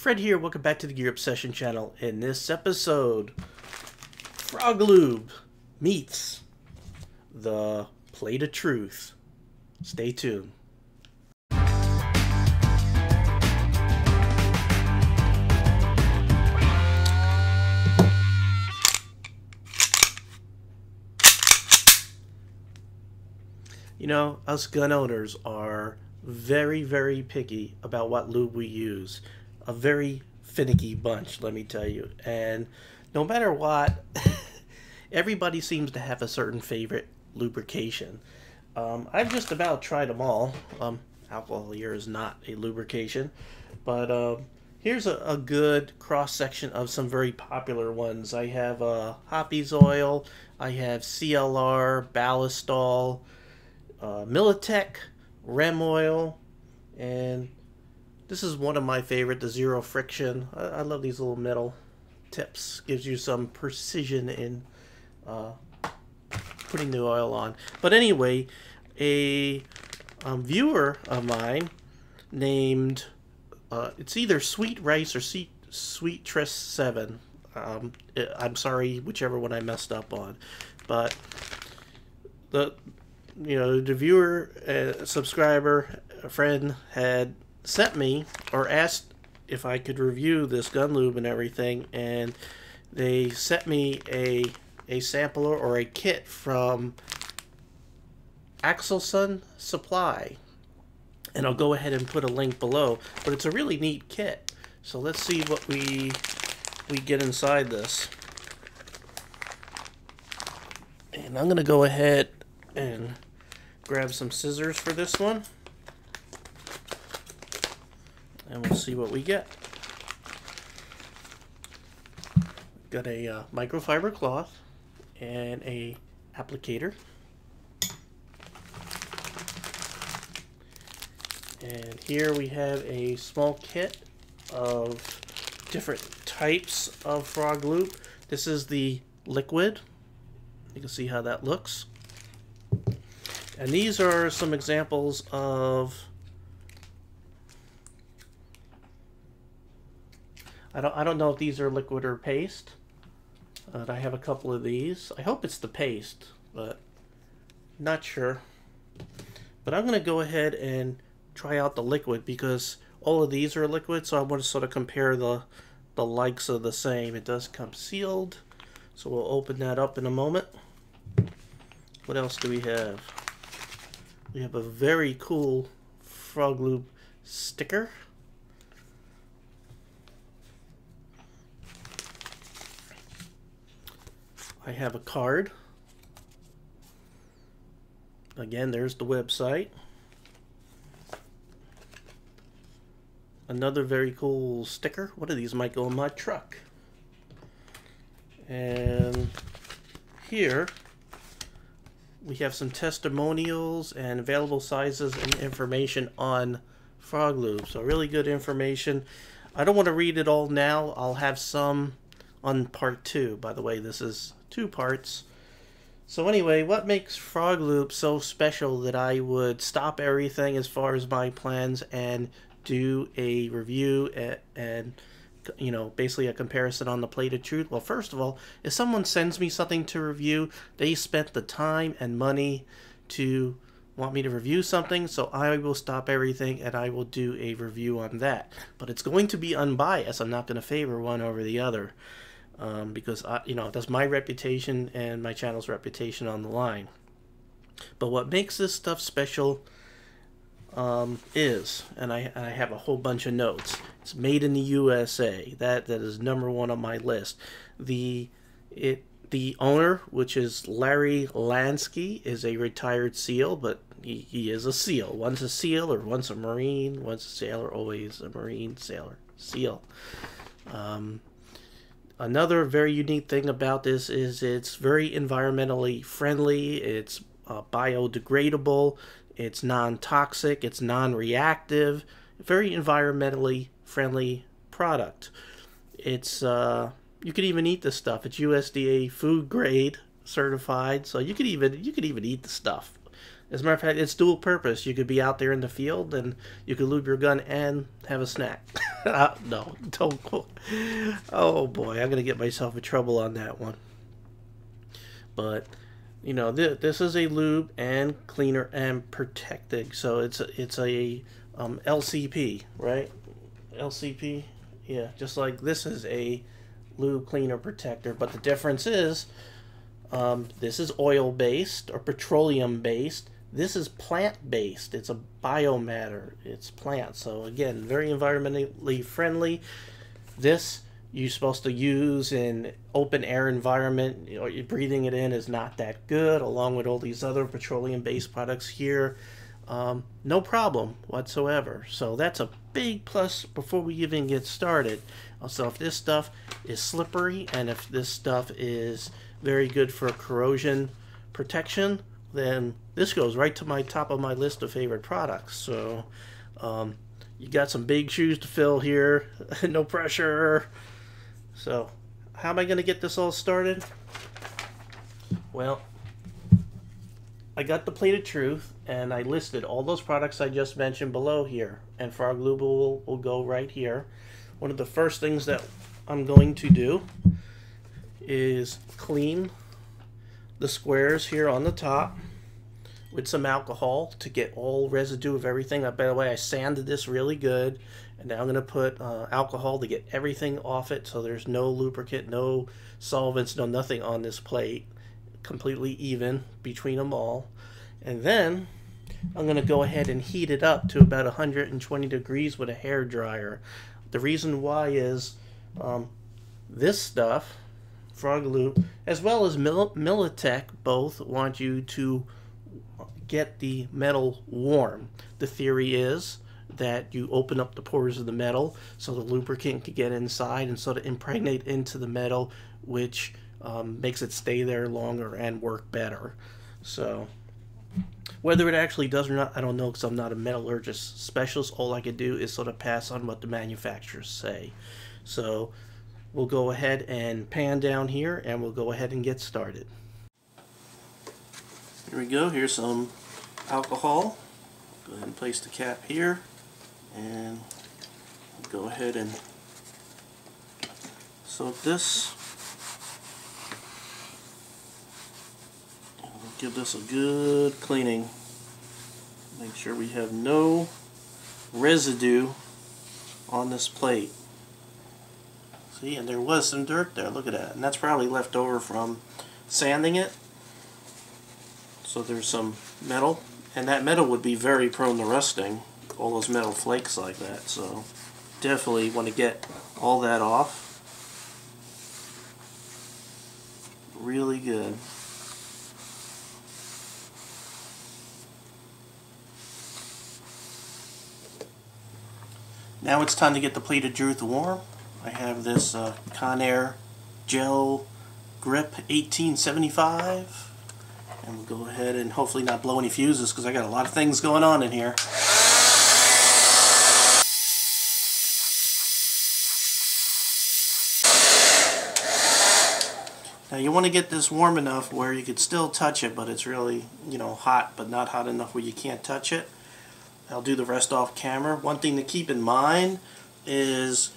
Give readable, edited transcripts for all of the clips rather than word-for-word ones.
Fred here, welcome back to the Gear Obsession channel. In this episode, Frog Lube meets the Plate of Truth. Stay tuned. You know, us gun owners are very picky about what lube we use. A very finicky bunch, let me tell you. And no matter what, everybody seems to have a certain favorite lubrication. I've just about tried them all. Alcohol here is not a lubrication, but here's a good cross-section of some very popular ones. I have Hoppy Oil, I have CLR, Ballast All, Milotic, Rimmel, and this is one of my favorite, the Zero Friction. I love these little metal tips. Gives you some precision in putting the oil on. But anyway, a viewer of mine named, it's either Sweet Rice or Sweet Triss 7. I'm sorry, whichever one I messed up on. But the viewer, subscriber, a friend had sent me or asked if I could review this gun lube and everything, and they sent me a sampler or a kit from Carson Supply, and I'll go ahead and put a link below. But it's a really neat kit, so let's see what we get inside this. And I'm gonna go ahead and grab some scissors for this one, and we'll see what we get. Got a microfiber cloth and a applicator, and here we have a small kit of different types of frog lube. This is the liquid. You can see how that looks. And these are some examples of, I don't know if these are liquid or paste. I have a couple of these. I hope it's the paste, but not sure. But I'm going to go ahead and try out the liquid because all of these are liquid, so I want to sort of compare the likes of the same. It does come sealed, so we'll open that up in a moment. What else do we have? We have a very cool Frog Lube sticker. I have a card. Again, there's the website. Another very cool sticker. One of these might go in my truck. And here we have some testimonials and available sizes and information on Frog Lube. So really good information. I don't want to read it all now. I'll have some on part 2. By the way, this is 2 parts. So anyway, what makes Frog Lube so special that I would stop everything as far as my plans and do a review and you know, basically a comparison on the Plate of Truth? Well, first of all, if someone sends me something to review, they spent the time and money to want me to review something, so I will stop everything and I will do a review on that. But it's going to be unbiased. I'm not going to favor one over the other, because that's my reputation and my channel's reputation on the line. But what makes this stuff special is, and I have a whole bunch of notes. It's made in the USA. That is #1 on my list. The owner, which is Larry Lansky, is a retired SEAL, but he is a SEAL. Once a SEAL, or once a Marine, once a sailor, always a Marine, sailor, SEAL. Another very unique thing about this is it's very environmentally friendly. It's biodegradable. It's non-toxic, it's non-reactive, very environmentally friendly product. It's you could even eat this stuff. It's USDA food grade certified, so you could even eat the stuff. As a matter of fact, it's dual purpose. You could be out there in the field and you could lube your gun and have a snack. No, don't quote. Oh boy, I'm going to get myself in trouble on that one. But, you know, this is a lube and cleaner and protecting. So it's a LCP, right? LCP? Yeah, just like this is a lube cleaner protector. But the difference is, this is oil-based or petroleum-based. This is plant-based. It's a biomatter. It's plant. So again, very environmentally friendly. This you're supposed to use in open air environment. You know, you're breathing it in is not that good, along with all these other petroleum-based products here. No problem whatsoever. So that's a big plus before we even get started. So if this stuff is slippery and if this stuff is very good for corrosion protection, then this goes right to my top of my list of favorite products. So you got some big shoes to fill here. No pressure. So how am I going to get this all started? Well, I got the plate of truth and I listed all those products I just mentioned below here, and Frog Lube will go right here. One of the first things that I'm going to do is clean the squares here on the top with some alcohol to get all residue of everything. By the way, I sanded this really good, and now I'm going to put alcohol to get everything off it, so there's no lubricant, no solvents, no nothing on this plate. Completely even between them all. And then I'm going to go ahead and heat it up to about 120 degrees with a hair dryer. The reason why is this stuff, Frog Lube, as well as Milotic, both want you to get the metal warm. The theory is that you open up the pores of the metal so the lubricant can get inside and sort of impregnate into the metal, which makes it stay there longer and work better. So whether it actually does or not, I don't know, because I'm not a metallurgist specialist. All I can do is sort of pass on what the manufacturers say. So we'll go ahead and pan down here and we'll go ahead and get started. Here we go. Here's some alcohol. Go ahead and place the cap here and go ahead and soak this. Give this a good cleaning. Make sure we have no residue on this plate. See, and there was some dirt there. Look at that. And that's probably left over from sanding it. So there's some metal. And that metal would be very prone to rusting. All those metal flakes like that. So definitely want to get all that off. Really good. Now it's time to get the plate of truth warm. I have this Conair Gel Grip 1875, and we'll go ahead and hopefully not blow any fuses because I got a lot of things going on in here. Now you want to get this warm enough where you could still touch it, but it's really, you know, hot, but not hot enough where you can't touch it. I'll do the rest off camera. One thing to keep in mind is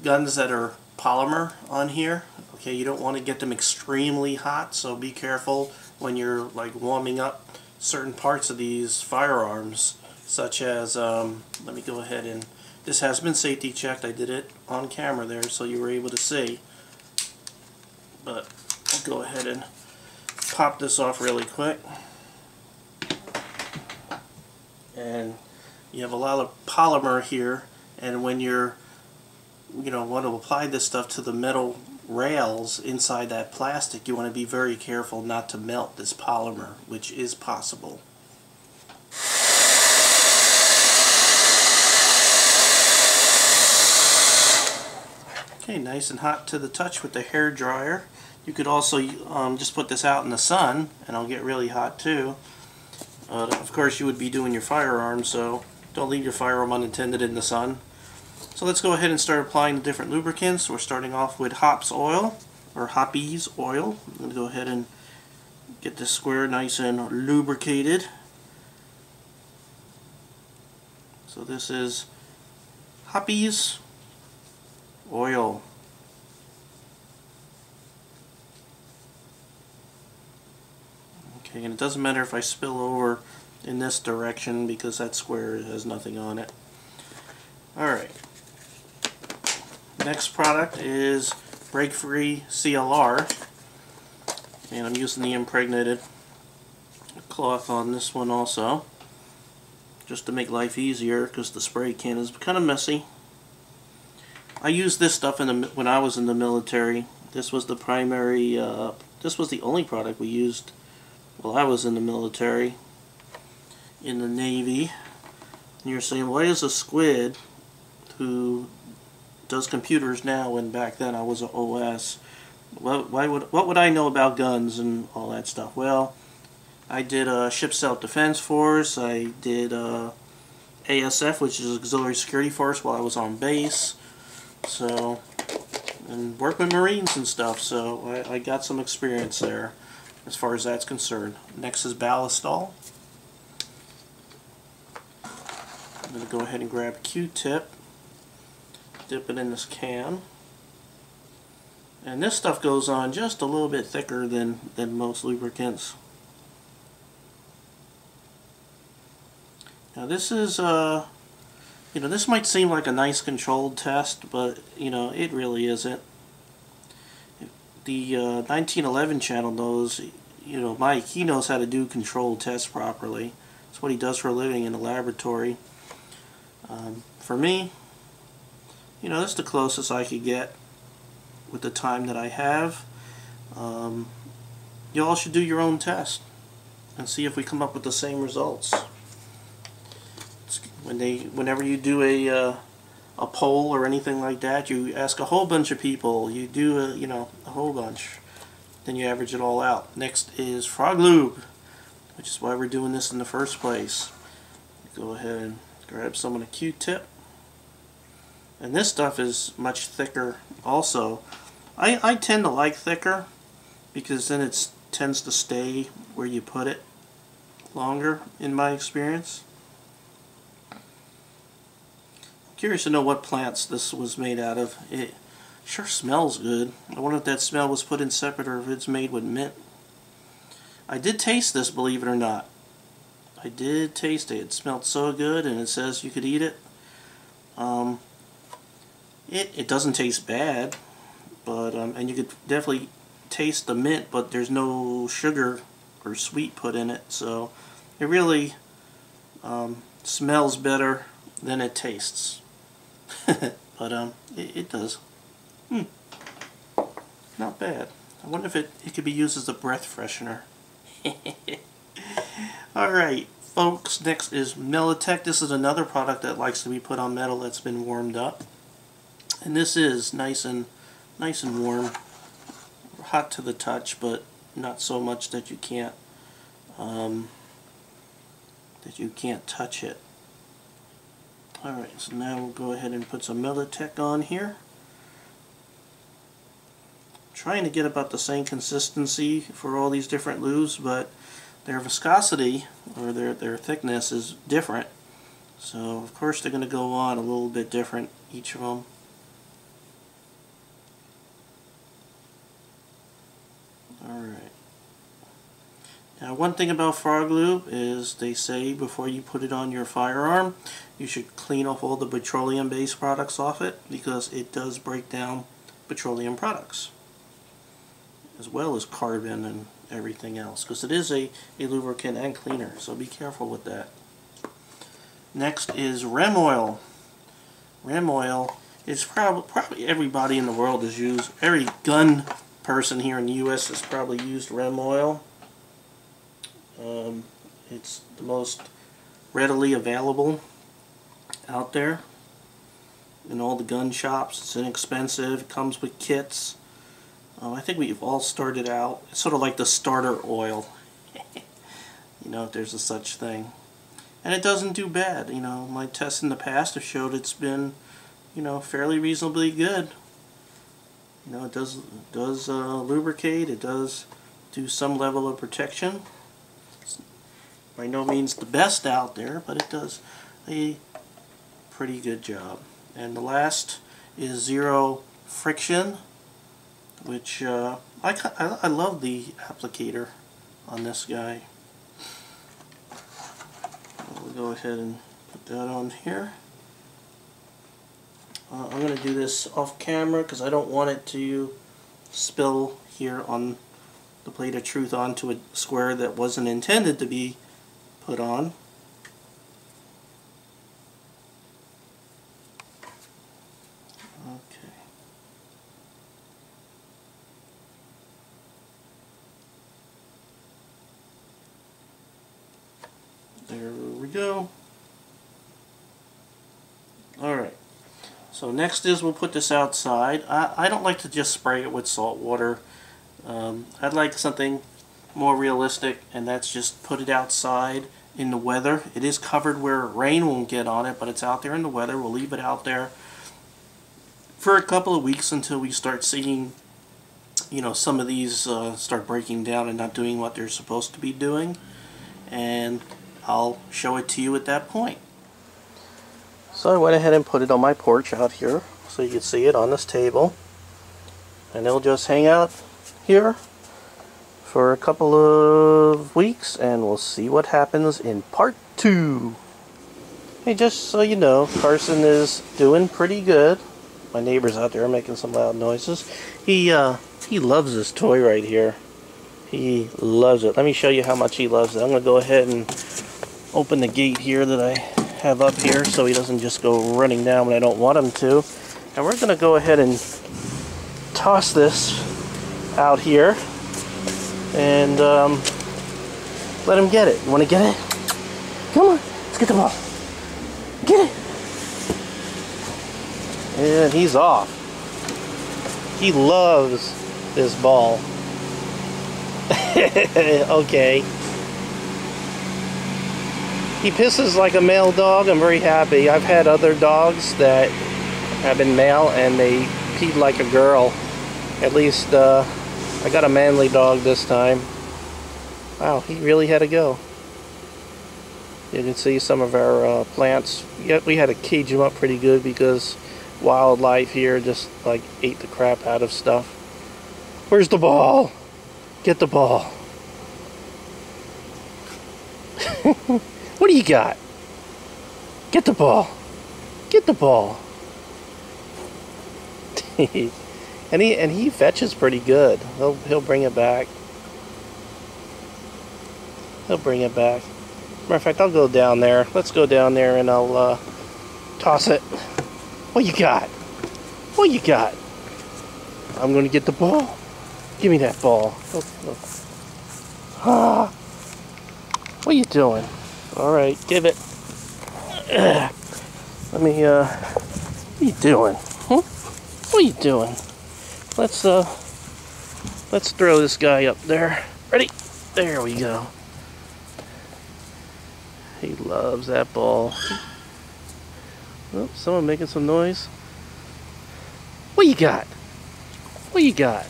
guns that are polymer on here. Okay, you don't want to get them extremely hot, so be careful when you're like warming up certain parts of these firearms, such as, let me go ahead and, this has been safety checked. I did it on camera there so you were able to see. But I'll go ahead and pop this off really quick. And you have a lot of polymer here, and when you're, you know, want to apply this stuff to the metal rails inside that plastic, you want to be very careful not to melt this polymer, which is possible. Okay, nice and hot to the touch with the hair dryer. You could also just put this out in the sun and it'll get really hot too. Of course you would be doing your firearm, so don't leave your firearm unattended in the sun. So let's go ahead and start applying the different lubricants. We're starting off with Hoppy Oil, or Hoppy Oil. I'm going to go ahead and get this square nice and lubricated. So this is Hoppy Oil. Okay, and it doesn't matter if I spill over in this direction because that square has nothing on it. Alright. Next product is Break Free CLR. And I'm using the impregnated cloth on this one also, just to make life easier because the spray can is kind of messy. I used this stuff when I was in the military. This was the primary, this was the only product we used while I was in the military, in the Navy. And you're saying, why is a squid who does computers now when back then I was an OS? What would I know about guns and all that stuff? Well, I did Ship Self-Defense Force. I did ASF, which is Auxiliary Security Force, while I was on base. So, and worked with Marines and stuff. So I got some experience there as far as that's concerned. Next is Ballast All. I'm going to go ahead and grab a Q-tip, dip it in this can. And this stuff goes on just a little bit thicker than most lubricants. Now this is, this might seem like a nice controlled test, but, it really isn't. The 1911 channel knows, Mike, he knows how to do controlled tests properly. That's what he does for a living in the laboratory. For me, this is the closest I could get with the time that I have. You all should do your own test and see if we come up with the same results. Whenever you do a poll or anything like that, you ask a whole bunch of people. You do a whole bunch, then you average it all out. Next is Frog Lube, which is why we're doing this in the first place. Go ahead and grab some on a Q-tip, and this stuff is much thicker also. I tend to like thicker because then it tends to stay where you put it longer, in my experience. Curious to know what plants this was made out of. It sure smells good. I wonder if that smell was put in separate or if it's made with mint. I did taste this, believe it or not. I did taste it. It smelled so good, and it says you could eat it. It doesn't taste bad, but and you could definitely taste the mint, but there's no sugar or sweet put in it, so it really smells better than it tastes. But it does. Not bad. I wonder if it could be used as a breath freshener. Alright, folks, next is Milotic. This is another product that likes to be put on metal that's been warmed up. And this is nice and warm. Hot to the touch, but not so much that you can't touch it. Alright, so now we'll go ahead and put some Milotic on here. Trying to get about the same consistency for all these different lubes, but their viscosity or their thickness is different. So of course they're going to go on a little bit different, each of them. Alright. Now one thing about Frog Lube is they say before you put it on your firearm, you should clean off all the petroleum-based products off it, because it does break down petroleum products, as well as carbon and everything else, because it is a lubricant and cleaner, so be careful with that. Next is Rimmel. Rimmel is probably everybody in the world has used, every gun person here in the US has probably used Rimmel. It's the most readily available out there in all the gun shops. It's inexpensive, it comes with kits. I think we've all started out, it's sort of like the starter oil, if there's a such thing. And it doesn't do bad. My tests in the past have showed it's been, fairly reasonably good. It does lubricate, it does do some level of protection. It's by no means the best out there, but it does a pretty good job. And the last is Zero Friction, which I love the applicator on this guy. We'll go ahead and put that on here. I'm going to do this off camera because I don't want it to spill here on the plate of truth onto a square that wasn't intended to be put on. Okay. There we go. Alright. So next is we'll put this outside. I don't like to just spray it with salt water. I'd like something more realistic, and that's just put it outside in the weather. It is covered where rain won't get on it, but it's out there in the weather. We'll leave it out there for a couple of weeks until we start seeing, you know, some of these start breaking down and not doing what they're supposed to be doing. And I'll show it to you at that point. So I went ahead and put it on my porch out here so you can see it on this table, and it'll just hang out here for a couple of weeks, and we'll see what happens in part 2. Hey, just so you know, Carson is doing pretty good. My neighbor's out there making some loud noises. He loves this toy right here. He loves it. Let me show you how much he loves it. I'm going to go ahead and open the gate here that I have up here so he doesn't just go running down when I don't want him to. And we're going to go ahead and toss this out here and let him get it. You want to get it? Come on, let's get the ball. Get it. And he's off. He loves this ball. Okay. He pisses like a male dog. I'm very happy. I've had other dogs that have been male and they peed like a girl. At least I got a manly dog this time. Wow, he really had to go. You can see some of our plants. Yet we had to cage them up pretty good because wildlife here just like ate the crap out of stuff. Where's the ball? Get the ball. What do you got? Get the ball. Get the ball. and he fetches pretty good. He'll bring it back. He'll bring it back. Matter of fact, I'll go down there. Let's go down there and I'll toss it. What you got? What you got? I'm gonna get the ball. Give me that ball. Ah. What are you doing? Alright, give it. Let me, what are you doing? Huh? What are you doing? Let's throw this guy up there. Ready? There we go. He loves that ball. Oh, someone making some noise. What you got? What you got?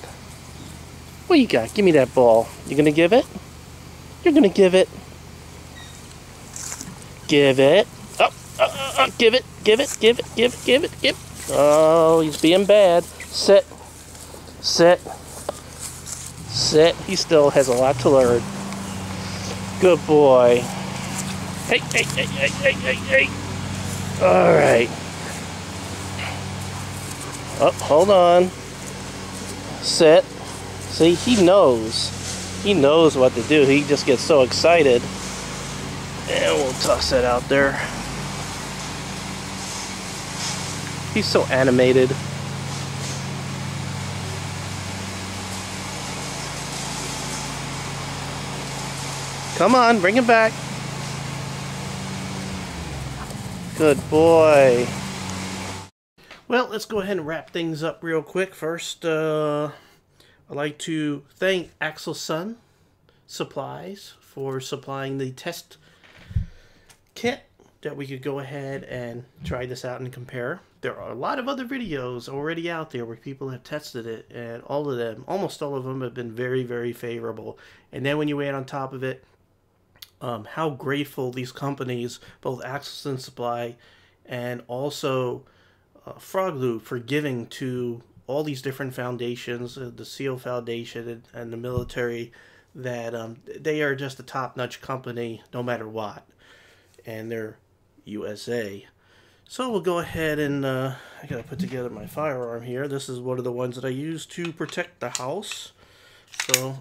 What you got? Give me that ball. You gonna give it? You're gonna give it. Give it. Oh, give it. Give it. Give it. Give it. Give it. Give it. Oh, he's being bad. Sit. Sit. Sit. He still has a lot to learn. Good boy. Hey, hey, hey, hey, hey, hey, hey. All right. Oh, hold on. Sit. See, he knows. He knows what to do. He just gets so excited. And we'll toss that out there. He's so animated. Come on, bring him back. Good boy. Well, let's go ahead and wrap things up real quick. First, I'd like to thank Axel Sun Supplies for supplying the test kit that we could go ahead and try this out and compare. There are a lot of other videos already out there where people have tested it, and all of them, almost all of them, have been very, very favorable. And then when you add on top of it how grateful these companies, both Axel Sun Supply and also Frog Lube for giving to all these different foundations, the SEAL Foundation and the military, that they are just a top-notch company no matter what, and they're USA. So we'll go ahead and I gotta put together my firearm here. This is one of the ones that I use to protect the house. So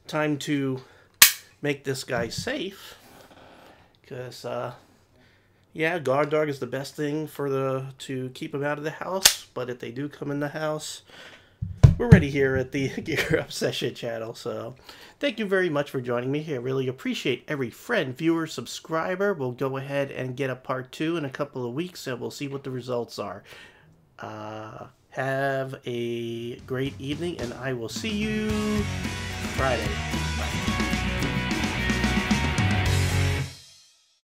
time to make this guy safe, because yeah, guard dog is the best thing to keep them out of the house. But if they do come in the house, we're ready here at the Gear Up Session channel. So thank you very much for joining me here. I really appreciate every friend, viewer, subscriber. We'll go ahead and get a part 2 in a couple of weeks, and we'll see what the results are. Have a great evening, and I will see you Friday.